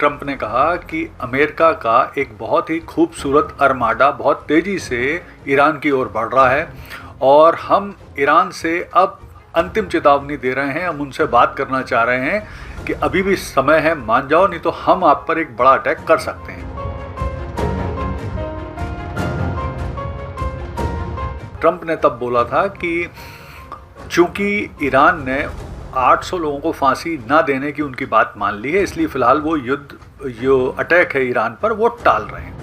Trump ने कहा कि अमेरिका का एक बहुत ही खूबसूरत अरमाडा बहुत तेज़ी से ईरान की ओर बढ़ रहा है और हम ईरान से अब अंतिम चेतावनी दे रहे हैं। हम उनसे बात करना चाह रहे हैं कि अभी भी समय है, मान जाओ, नहीं तो हम आप पर एक बड़ा अटैक कर सकते हैं। ट्रंप ने तब बोला था कि चूंकि ईरान ने 800 लोगों को फांसी ना देने की उनकी बात मान ली है, इसलिए फिलहाल वो जो अटैक है ईरान पर वो टाल रहे हैं।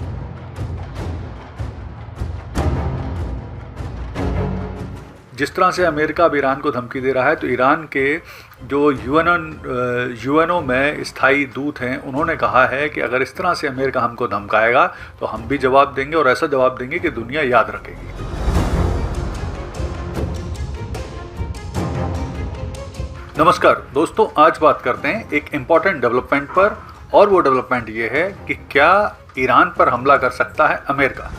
जिस तरह से अमेरिका अब ईरान को धमकी दे रहा है, तो ईरान के जो यूएनओ में स्थायी दूत हैं, उन्होंने कहा है कि अगर इस तरह से अमेरिका हमको धमकाएगा तो हम भी जवाब देंगे और ऐसा जवाब देंगे कि दुनिया याद रखेगी। नमस्कार दोस्तों, आज बात करते हैं एक इम्पॉर्टेंट डेवलपमेंट पर, और वो डेवलपमेंट ये है कि क्या ईरान पर हमला कर सकता है अमेरिका।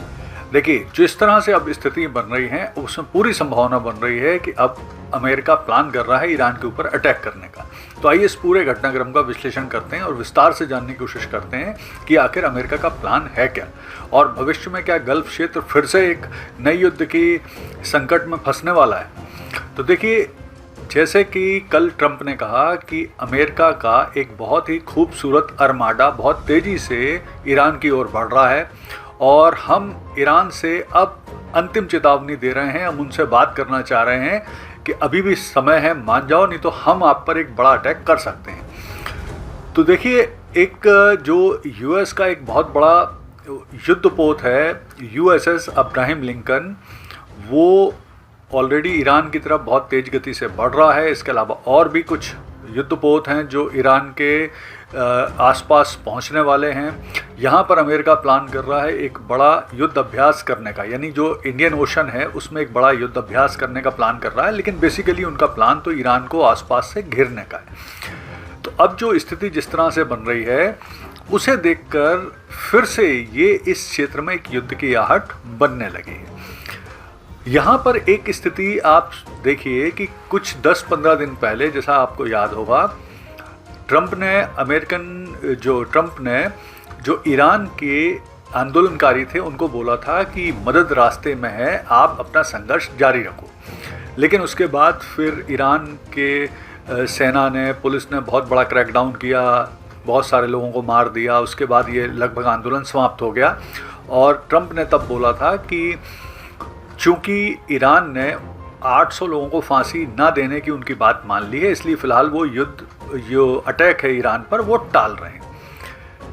देखिए, जिस तरह से अब स्थिति बन रही है उसमें पूरी संभावना बन रही है कि अब अमेरिका प्लान कर रहा है ईरान के ऊपर अटैक करने का। तो आइए इस पूरे घटनाक्रम का विश्लेषण करते हैं और विस्तार से जानने की कोशिश करते हैं कि आखिर अमेरिका का प्लान है क्या, और भविष्य में क्या गल्फ क्षेत्र फिर से एक नई युद्ध की संकट में फंसने वाला है। तो देखिए, जैसे कि कल ट्रंप ने कहा कि अमेरिका का एक बहुत ही खूबसूरत अरमाडा बहुत तेज़ी से ईरान की ओर बढ़ रहा है और हम ईरान से अब अंतिम चेतावनी दे रहे हैं। हम उनसे बात करना चाह रहे हैं कि अभी भी समय है, मान जाओ, नहीं तो हम आप पर एक बड़ा अटैक कर सकते हैं। तो देखिए, एक जो यूएस का एक बहुत बड़ा युद्धपोत है यूएसएस अब्राहम लिंकन, वो ऑलरेडी ईरान की तरफ बहुत तेज़ गति से बढ़ रहा है। इसके अलावा और भी कुछ युद्धपोत हैं जो ईरान के आसपास पहुंचने वाले हैं। यहाँ पर अमेरिका प्लान कर रहा है एक बड़ा युद्ध अभ्यास करने का, यानी जो इंडियन ओशन है उसमें एक बड़ा युद्ध अभ्यास करने का प्लान कर रहा है, लेकिन बेसिकली उनका प्लान तो ईरान को आसपास से घेरने का है। तो अब जो स्थिति जिस तरह से बन रही है उसे देखकर फिर से ये इस क्षेत्र में एक युद्ध की आहट बनने लगी है। यहाँ पर एक स्थिति आप देखिए कि कुछ 10-15 दिन पहले, जैसा आपको याद होगा, ट्रंप ने जो ईरान के आंदोलनकारी थे उनको बोला था कि मदद रास्ते में है, आप अपना संघर्ष जारी रखो। लेकिन उसके बाद फिर ईरान के सेना ने, पुलिस ने बहुत बड़ा क्रैकडाउन किया, बहुत सारे लोगों को मार दिया। उसके बाद ये लगभग आंदोलन समाप्त हो गया और ट्रंप ने तब बोला था कि चूंकि ईरान ने 800 लोगों को फांसी ना देने की उनकी बात मान ली है, इसलिए फिलहाल वो जो अटैक है ईरान पर वो टाल रहे हैं।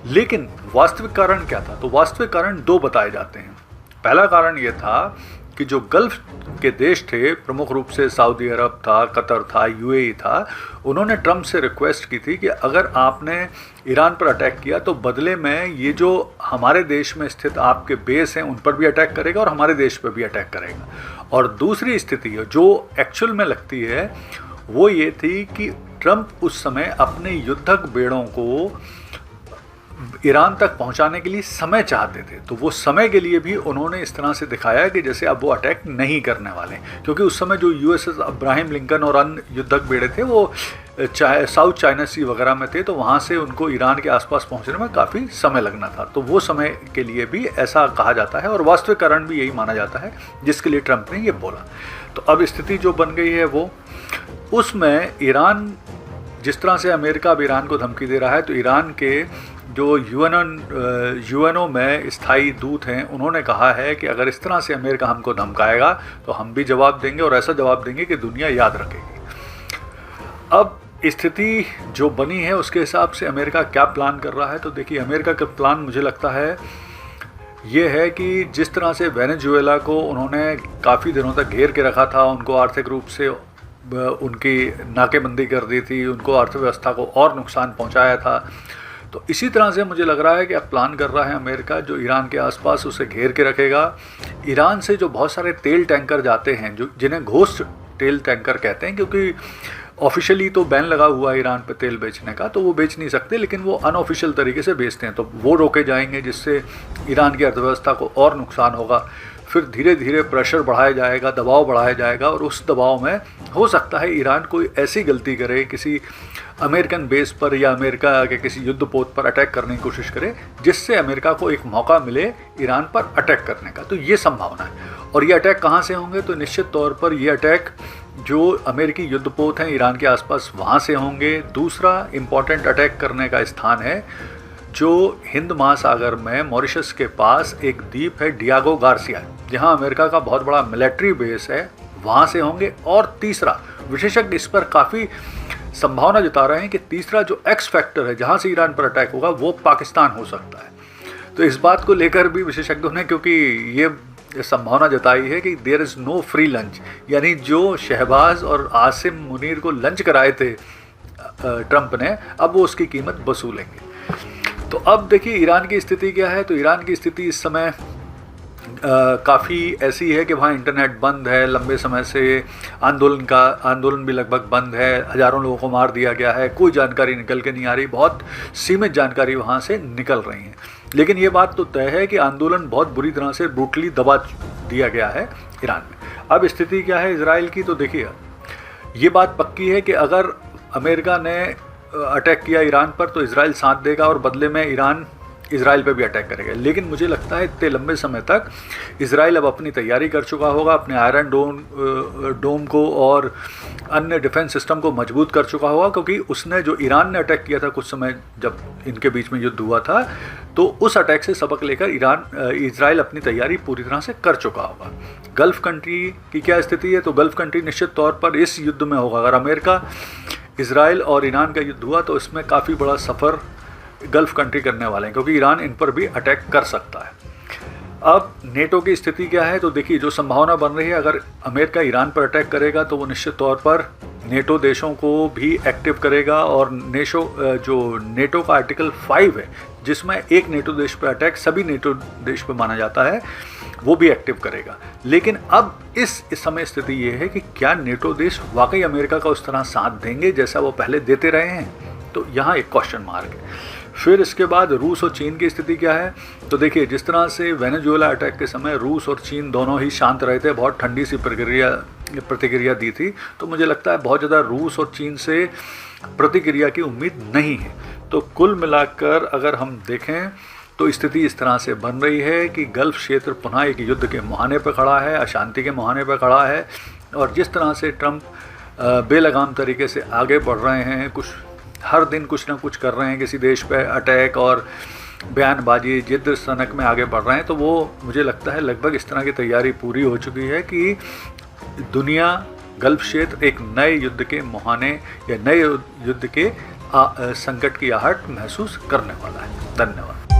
लेकिन वास्तविक कारण क्या था? तो वास्तविक कारण दो बताए जाते हैं। पहला कारण ये था कि जो गल्फ के देश थे, प्रमुख रूप से सऊदी अरब था, कतर था, यूएई था, उन्होंने ट्रंप से रिक्वेस्ट की थी कि अगर आपने ईरान पर अटैक किया तो बदले में ये जो हमारे देश में स्थित आपके बेस हैं उन पर भी अटैक करेगा और हमारे देश पर भी अटैक करेगा। और दूसरी स्थिति जो एक्चुअल में लगती है वो ये थी कि ट्रंप उस समय अपने युद्धक बेड़ों को ईरान तक पहुंचाने के लिए समय चाहते थे। तो वो समय के लिए भी उन्होंने इस तरह से दिखाया कि जैसे अब वो अटैक नहीं करने वाले, क्योंकि उस समय जो यूएसएस अब्राहम लिंकन और अन्य युद्धक बेड़े थे वो साउथ चाइना सी वगैरह में थे, तो वहाँ से उनको ईरान के आसपास पहुँचने में काफ़ी समय लगना था। तो वो समय के लिए भी ऐसा कहा जाता है और वास्तविक कारण भी यही माना जाता है जिसके लिए ट्रंप ने ये बोला। तो अब स्थिति जो बन गई है वो, उसमें ईरान, जिस तरह से अमेरिका अब ईरान को धमकी दे रहा है, तो ईरान के जो यूएनओ में स्थायी दूत हैं, उन्होंने कहा है कि अगर इस तरह से अमेरिका हमको धमकाएगा तो हम भी जवाब देंगे और ऐसा जवाब देंगे कि दुनिया याद रखेगी। अब स्थिति जो बनी है उसके हिसाब से अमेरिका क्या प्लान कर रहा है, तो देखिए, अमेरिका का प्लान मुझे लगता है ये है कि जिस तरह से वेनेजुएला को उन्होंने काफ़ी दिनों तक घेर के रखा था, उनको आर्थिक रूप से उनकी नाकेबंदी कर दी थी, उनको अर्थव्यवस्था को और नुकसान पहुंचाया था, तो इसी तरह से मुझे लग रहा है कि अब प्लान कर रहा है अमेरिका, जो ईरान के आसपास उसे घेर के रखेगा। ईरान से जो बहुत सारे तेल टैंकर जाते हैं, जो जिन्हें घोस्ट तेल टैंकर कहते हैं, क्योंकि ऑफिशियली तो बैन लगा हुआ है ईरान पे तेल बेचने का, तो वो बेच नहीं सकते, लेकिन वो अनऑफिशियल तरीके से बेचते हैं, तो वो रोके जाएंगे, जिससे ईरान की अर्थव्यवस्था को और नुकसान होगा। फिर धीरे धीरे प्रेशर बढ़ाया जाएगा, दबाव बढ़ाया जाएगा, और उस दबाव में हो सकता है ईरान कोई ऐसी गलती करे, किसी अमेरिकन बेस पर या अमेरिका के किसी युद्धपोत पर अटैक करने की कोशिश करे, जिससे अमेरिका को एक मौका मिले ईरान पर अटैक करने का। तो ये संभावना है। और ये अटैक कहाँ से होंगे? तो निश्चित तौर पर ये अटैक जो अमेरिकी युद्धपोत हैं ईरान के आसपास, वहाँ से होंगे। दूसरा इम्पॉर्टेंट अटैक करने का स्थान है जो हिंद महासागर में मॉरिशस के पास एक द्वीप है, डियागो गार्सिया, जहाँ अमेरिका का बहुत बड़ा मिलिट्री बेस है, वहाँ से होंगे। और तीसरा, विशेषज्ञ इस पर काफ़ी संभावना जता रहे हैं कि तीसरा जो एक्स फैक्टर है जहाँ से ईरान पर अटैक होगा वो पाकिस्तान हो सकता है। तो इस बात को लेकर भी विशेषज्ञों ने, क्योंकि ये संभावना जताई है कि there is no free lunch, यानी जो शहबाज और आसिम मुनीर को लंच कराए थे ट्रंप ने, अब वो उसकी कीमत वसूलेंगे। तो अब देखिए ईरान की स्थिति क्या है। तो ईरान की स्थिति इस समय काफ़ी ऐसी है कि वहाँ इंटरनेट बंद है, लंबे समय से आंदोलन भी लगभग बंद है, हज़ारों लोगों को मार दिया गया है, कोई जानकारी निकल के नहीं आ रही, बहुत सीमित जानकारी वहाँ से निकल रही है। लेकिन ये बात तो तय है कि आंदोलन बहुत बुरी तरह से ब्रूटली दबा दिया गया है ईरान में। अब स्थिति क्या है इजराइल की? तो देखिए ये बात पक्की है कि अगर अमेरिका ने अटैक किया ईरान पर तो इजराइल साथ देगा और बदले में ईरान इजराइल पे भी अटैक करेगा। लेकिन मुझे लगता है इतने लंबे समय तक इजराइल अब अपनी तैयारी कर चुका होगा, अपने आयरन डोम को और अन्य डिफेंस सिस्टम को मजबूत कर चुका होगा, क्योंकि उसने जो ईरान ने अटैक किया था कुछ समय जब इनके बीच में युद्ध हुआ था, तो उस अटैक से सबक लेकर इजराइल अपनी तैयारी पूरी तरह से कर चुका होगा। गल्फ़ कंट्री की क्या स्थिति है? तो गल्फ़ कंट्री निश्चित तौर पर इस युद्ध में होगा। अगर अमेरिका, इजराइल और ईरान का युद्ध हुआ तो इसमें काफ़ी बड़ा सफ़र गल्फ़ कंट्री करने वाले हैं, क्योंकि ईरान इन पर भी अटैक कर सकता है। अब नेटो की स्थिति क्या है? तो देखिए जो संभावना बन रही है, अगर अमेरिका ईरान पर अटैक करेगा तो वो निश्चित तौर पर नेटो देशों को भी एक्टिव करेगा, और जो नेटो का आर्टिकल 5 है, जिसमें एक नेटो देश पर अटैक सभी नेटो देश पर माना जाता है, वो भी एक्टिव करेगा। लेकिन अब इस समय स्थिति ये है कि क्या नेटो देश वाकई अमेरिका का उस तरह साथ देंगे जैसा वो पहले देते रहे हैं? तो यहाँ एक क्वेश्चन मार्क है। फिर इसके बाद रूस और चीन की स्थिति क्या है? तो देखिए जिस तरह से वेनेजुएला अटैक के समय रूस और चीन दोनों ही शांत रहे थे, बहुत ठंडी सी प्रतिक्रिया दी थी, तो मुझे लगता है बहुत ज़्यादा रूस और चीन से प्रतिक्रिया की उम्मीद नहीं है। तो कुल मिलाकर अगर हम देखें तो स्थिति इस तरह से बन रही है कि गल्फ़ क्षेत्र पुनः एक युद्ध के मुहाने पर खड़ा है, अशांति के मुहाने पर खड़ा है। और जिस तरह से ट्रंप बेलगाम तरीके से आगे बढ़ रहे हैं, हर दिन कुछ ना कुछ कर रहे हैं, किसी देश पे अटैक और बयानबाजी, जिद्द सनक में आगे बढ़ रहे हैं, तो वो मुझे लगता है लगभग इस तरह की तैयारी पूरी हो चुकी है कि दुनिया, गल्फ़ क्षेत्र एक नए युद्ध के मुहाने या नए युद्ध के संकट की आहट महसूस करने वाला है। धन्यवाद।